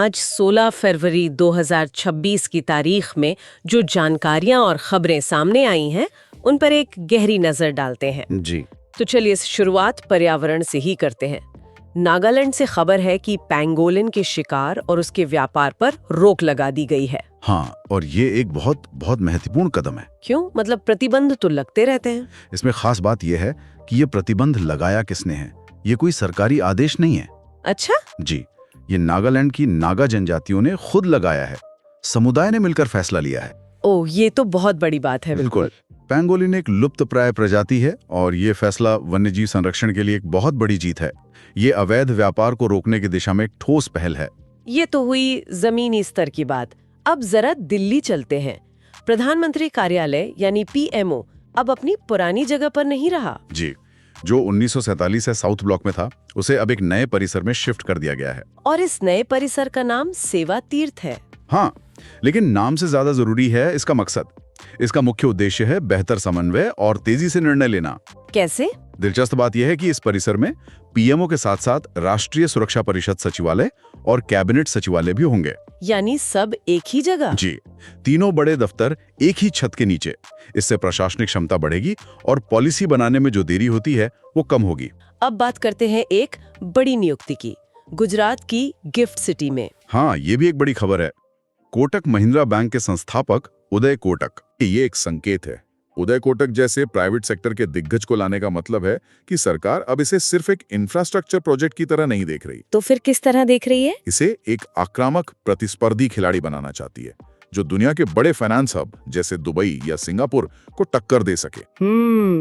आज 16 फरवरी 2026 की तारीख में जो जानकारियां और खबरें सामने आई हैं, उन पर एक गहरी नजर डालते हैं। जी। तो चलिए शुरुआत पर्यावरण से ही करते हैं। नागालैंड से खबर है कि पैंगोलिन के शिकार और उसके व्यापार पर रोक लगा दी गई है। हाँ, और ये एक बहुत बहुत महत्वपूर्ण कदम है। क्यों? मतलब प्रतिबंध तो लगते रहते हैं। इसमें खास बात यह है कि ये प्रतिबंध लगाया किसने है। ये कोई सरकारी आदेश नहीं है। अच्छा? जी, ये नागालैंड की नागा जनजातियों ने खुद लगाया है। समुदाय ने मिलकर फैसला लिया है। ओह, ये तो बहुत बड़ी बात है। बिल्कुल। पैंगोलिन एक लुप्तप्राय प्रजाति है और ये फैसला वन्यजीव संरक्षण के लिए एक बहुत बड़ी जीत है। ये अवैध व्यापार को रोकने की दिशा में एक ठोस पहल है। ये तो हुई जमीनी स्तर की बात। अब जरा दिल्ली चलते हैं। प्रधानमंत्री कार्यालय यानी पीएमओ अब अपनी पुरानी जगह पर नहीं रहा। जी, जो 1947 से साउथ ब्लॉक में था, उसे अब एक नए परिसर में शिफ्ट कर दिया गया है। और इस नए परिसर का नाम सेवा तीर्थ है। हाँ, लेकिन नाम से ज्यादा जरूरी है इसका मकसद। इसका मुख्य उद्देश्य है बेहतर समन्वय और तेजी से निर्णय लेना। कैसे? दिलचस्प बात यह है कि इस परिसर में पीएमओ के साथ साथ राष्ट्रीय सुरक्षा परिषद सचिवालय और कैबिनेट सचिवालय भी होंगे। यानी सब एक ही जगह? जी, तीनों बड़े दफ्तर एक ही छत के नीचे। इससे प्रशासनिक क्षमता बढ़ेगी और पॉलिसी बनाने में जो देरी होती है वो कम होगी। अब बात करते हैं एक बड़ी नियुक्ति की, गुजरात की गिफ्ट सिटी में। हाँ, ये भी एक बड़ी खबर है। कोटक महिंद्रा बैंक के संस्थापक उदय कोटक, ये एक संकेत है। उदय कोटक जैसे प्राइवेट सेक्टर के दिग्गज को लाने का मतलब है कि सरकार अब इसे सिर्फ एक इंफ्रास्ट्रक्चर प्रोजेक्ट की तरह नहीं देख रही। तो फिर किस तरह देख रही है? इसे एक आक्रामक प्रतिस्पर्धी खिलाड़ी बनाना चाहती है, जो दुनिया के बड़े फाइनेंस हब जैसे दुबई या सिंगापुर को टक्कर दे सके।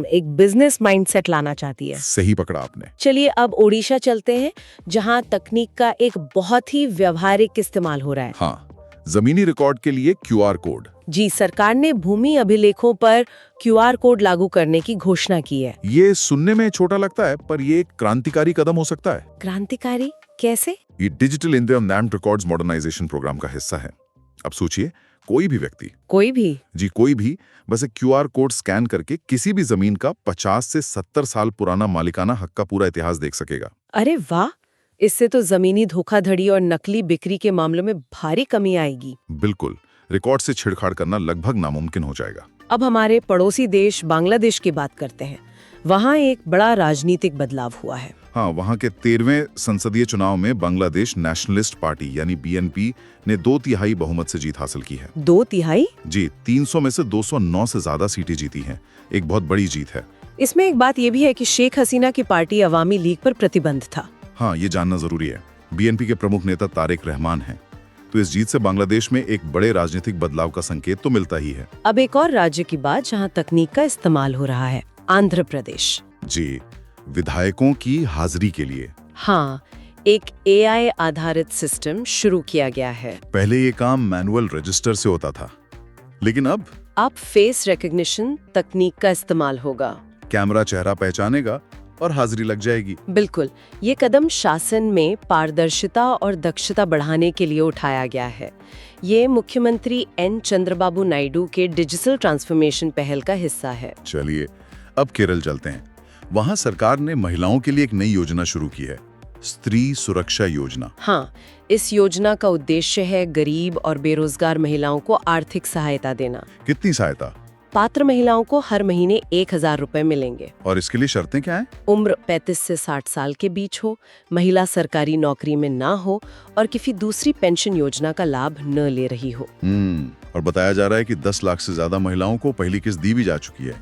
एक बिजनेस माइंडसेट लाना चाहती है। सही पकड़ा आपने। चलिए अब ओडिशा चलते हैं, जहां तकनीक का एक बहुत ही व्यवहारिक इस्तेमाल हो रहा है। हाँ, जमीनी रिकॉर्ड के लिए क्यूआर कोड। जी, सरकार ने भूमि अभिलेखों पर क्यूआर कोड लागू करने की घोषणा की है। ये सुनने में छोटा लगता है, पर ये एक क्रांतिकारी कदम हो सकता है। क्रांतिकारी कैसे? ये digital India land records modernisation programme का हिस्सा है। अब सोचिए, कोई भी व्यक्ति, कोई भी बस एक क्यूआर कोड स्कैन करके किसी भी जमीन का 50 से 70 साल पुराना मालिकाना हक का पूरा इतिहास देख सकेगा। अरे वाह! इससे तो जमीनी धोखाधड़ी और नकली बिक्री के मामलों में भारी कमी आएगी। बिल्कुल, रिकॉर्ड से छेड़छाड़ करना लगभग नामुमकिन हो जाएगा। अब हमारे पड़ोसी देश बांग्लादेश की बात करते हैं। वहाँ एक बड़ा राजनीतिक बदलाव हुआ है। हाँ, वहाँ के 13वें संसदीय चुनाव में बांग्लादेश नेशनलिस्ट पार्टी यानी बीएनपी ने 2/3 बहुमत से जीत हासिल की है। 2/3? जी, 300 में से 209 से ज्यादा सीटें जीती हैं। एक बहुत बड़ी जीत है। इसमें एक बात यह भी है कि शेख हसीना की पार्टी अवामी लीग पर प्रतिबंध था। हाँ, ये जानना जरूरी है। बीएनपी के प्रमुख नेता तारिक रहमान हैं। तो इस जीत से बांग्लादेश में एक बड़े राजनीतिक बदलाव का संकेत तो मिलता ही है। अब एक और राज्य की बात जहां तकनीक का इस्तेमाल हो रहा है, आंध्र प्रदेश। जी, विधायकों की हाजिरी के लिए। हाँ, एक एआई आधारित सिस्टम शुरू किया गया है। पहले ये काम मैनुअल रजिस्टर से होता था, लेकिन अब फेस रिकॉग्निशन तकनीक का इस्तेमाल होगा। कैमरा चेहरा पहचानेगा और हाजिरी लग जाएगी। बिल्कुल, ये कदम शासन में पारदर्शिता और दक्षता बढ़ाने के लिए उठाया गया है। ये मुख्यमंत्री एन चंद्रबाबू नायडू के डिजिटल ट्रांसफॉर्मेशन पहल का हिस्सा है। चलिए अब केरल चलते हैं। वहाँ सरकार ने महिलाओं के लिए एक नई योजना शुरू की है, स्त्री सुरक्षा योजना। हाँ, इस योजना का उद्देश्य है गरीब और बेरोजगार महिलाओं को आर्थिक सहायता देना। कितनी सहायता? पात्र महिलाओं को हर महीने 1000 रुपए मिलेंगे। और इसके लिए शर्तें क्या हैं? उम्र 35 से 60 साल के बीच हो, महिला सरकारी नौकरी में ना हो और किसी दूसरी पेंशन योजना का लाभ न ले रही हो। और बताया जा रहा है कि 10 लाख से ज्यादा महिलाओं को पहली किस्त दी भी जा चुकी है।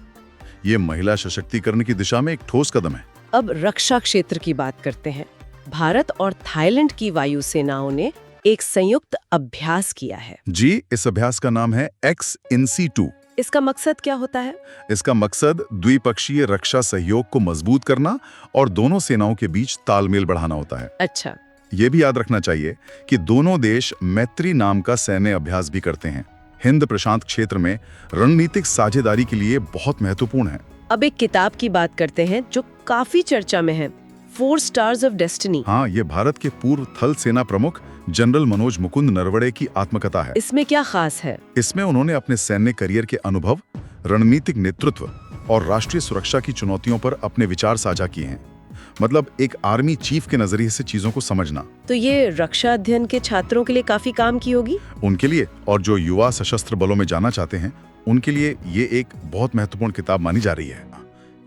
ये महिला सशक्तिकरण की दिशा में एक ठोस कदम है। अब रक्षा क्षेत्र की बात करते हैं। भारत और थाईलैंड की वायुसेनाओं ने एक संयुक्त अभ्यास किया है। जी, इस अभ्यास का नाम है XNC2। इसका मकसद क्या होता है? इसका मकसद द्विपक्षीय रक्षा सहयोग को मजबूत करना और दोनों सेनाओं के बीच तालमेल बढ़ाना होता है। अच्छा। ये भी याद रखना चाहिए कि दोनों देश मैत्री नाम का सैन्य अभ्यास भी करते हैं। हिंद प्रशांत क्षेत्र में रणनीतिक साझेदारी के लिए बहुत महत्वपूर्ण है। अब एक किताब की बात करते हैं जो काफी चर्चा में है, 4 स्टार्स ऑफ डेस्टिनी। हाँ, ये भारत के पूर्व थल सेना प्रमुख जनरल मनोज मुकुंद नरवणे की आत्मकथा है। इसमें क्या खास है? इसमें उन्होंने अपने सैन्य करियर के अनुभव, रणनीतिक नेतृत्व और राष्ट्रीय सुरक्षा की चुनौतियों पर अपने विचार साझा किए हैं। मतलब एक आर्मी चीफ के नजरिए से चीजों को समझना। तो ये रक्षा अध्ययन के छात्रों के लिए काफी काम की होगी। उनके लिए और जो युवा सशस्त्र बलों में जाना चाहते हैं उनके लिए ये एक बहुत महत्वपूर्ण किताब मानी जा रही है।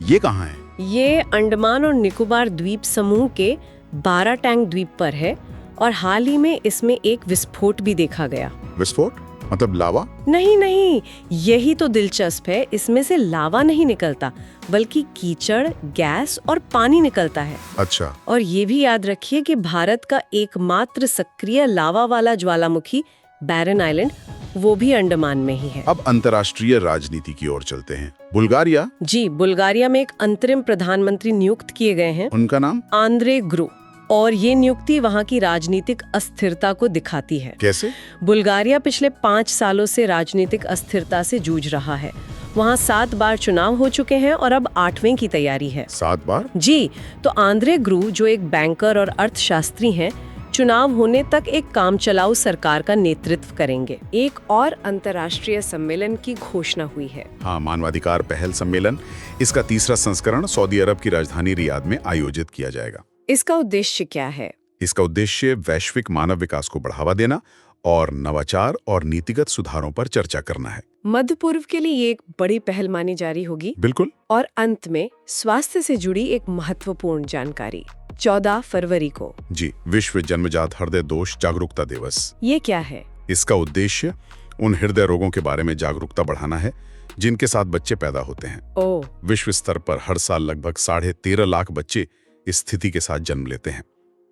ये कहाँ है? ये अंडमान और निकोबार द्वीप समूह के 12 टैंक द्वीप पर है और हाल ही में इसमें एक विस्फोट भी देखा गया। विस्फोट मतलब लावा? नहीं, यही तो दिलचस्प है। इसमें से लावा नहीं निकलता बल्कि कीचड़, गैस और पानी निकलता है। अच्छा। और ये भी याद रखिए कि भारत का एकमात्र सक्रिय लावा वाला ज्वालामुखी बैरन आइलैंड वो भी अंडमान में ही है। अब अंतर्राष्ट्रीय राजनीति की ओर चलते हैं। बुल्गारिया? जी, बुल्गारिया में एक अंतरिम प्रधानमंत्री नियुक्त किए गए हैं। उनका नाम? आंद्रे ग्रू। और ये नियुक्ति वहाँ की राजनीतिक अस्थिरता को दिखाती है। कैसे? बुल्गारिया पिछले 5 सालों से राजनीतिक अस्थिरता से जूझ रहा है। वहाँ 7 बार चुनाव हो चुके हैं और अब 8वें की तैयारी है। 7 बार? जी, तो आंद्रे ग्रू जो एक बैंकर और अर्थशास्त्री हैं, चुनाव होने तक एक काम चलाऊ सरकार का नेतृत्व करेंगे। एक और अंतर्राष्ट्रीय सम्मेलन की घोषणा हुई है। हाँ, मानवाधिकार पहल सम्मेलन। इसका 3रा संस्करण सऊदी अरब की राजधानी रियाद में आयोजित किया जाएगा। इसका उद्देश्य क्या है? इसका उद्देश्य वैश्विक मानव विकास को बढ़ावा देना और नवाचार और नीतिगत सुधारों पर चर्चा करना है। मध्य पूर्व के लिए ये एक बड़ी पहल मानी जा रही होगी। बिल्कुल। और अंत में स्वास्थ्य से जुड़ी एक महत्वपूर्ण जानकारी। 14 फरवरी को जी, विश्व जन्मजात हृदय दोष जागरूकता दिवस। ये क्या है? इसका उद्देश्य उन हृदय रोगों के बारे में जागरूकता बढ़ाना है जिनके साथ बच्चे पैदा होते हैं। ओह। विश्व स्तर पर हर साल लगभग 13.5 लाख बच्चे इस स्थिति के साथ जन्म लेते हैं।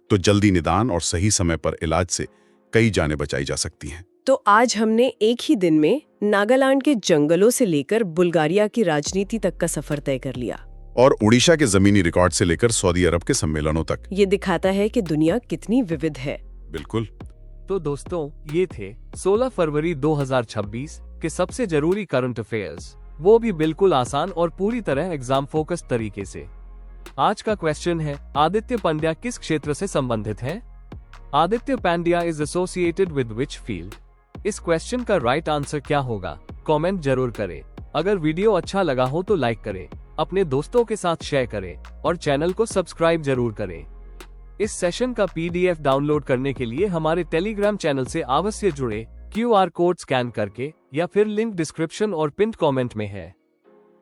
तो जल्दी निदान और सही समय पर इलाज से कई जानें बचाई जा सकती हैं। तो आज हमने एक ही दिन में नागालैंड के जंगलों से लेकर बुल्गारिया की राजनीति तक का सफर तय कर लिया। और उड़ीसा के जमीनी रिकॉर्ड से लेकर सऊदी अरब के सम्मेलनों तक। ये दिखाता है कि दुनिया कितनी विविध है। बिल्कुल। तो दोस्तों, ये थे 16 फरवरी 2026 के सबसे जरूरी करंट अफेयर्स, वो भी बिल्कुल आसान और पूरी तरह एग्जाम फोकस तरीके से। आज का क्वेश्चन है, आदित्य पंड्या किस क्षेत्र से संबंधित है? Aditya Pandya is associated with which field? इस क्वेश्चन का राइट आंसर क्या होगा? कमेंट जरूर करें। अगर वीडियो अच्छा लगा हो तो लाइक करें, अपने दोस्तों के साथ शेयर करें और चैनल को सब्सक्राइब जरूर करें। इस सेशन का PDF डाउनलोड करने के लिए हमारे टेलीग्राम चैनल से अवश्य जुड़े, QR कोड स्कैन करके, या फिर लिंक डिस्क्रिप्शन और पिन कमेंट में है।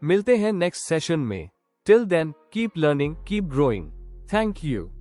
मिलते हैं नेक्स्ट सेशन में। Till then, keep learning, keep growing. Thank you.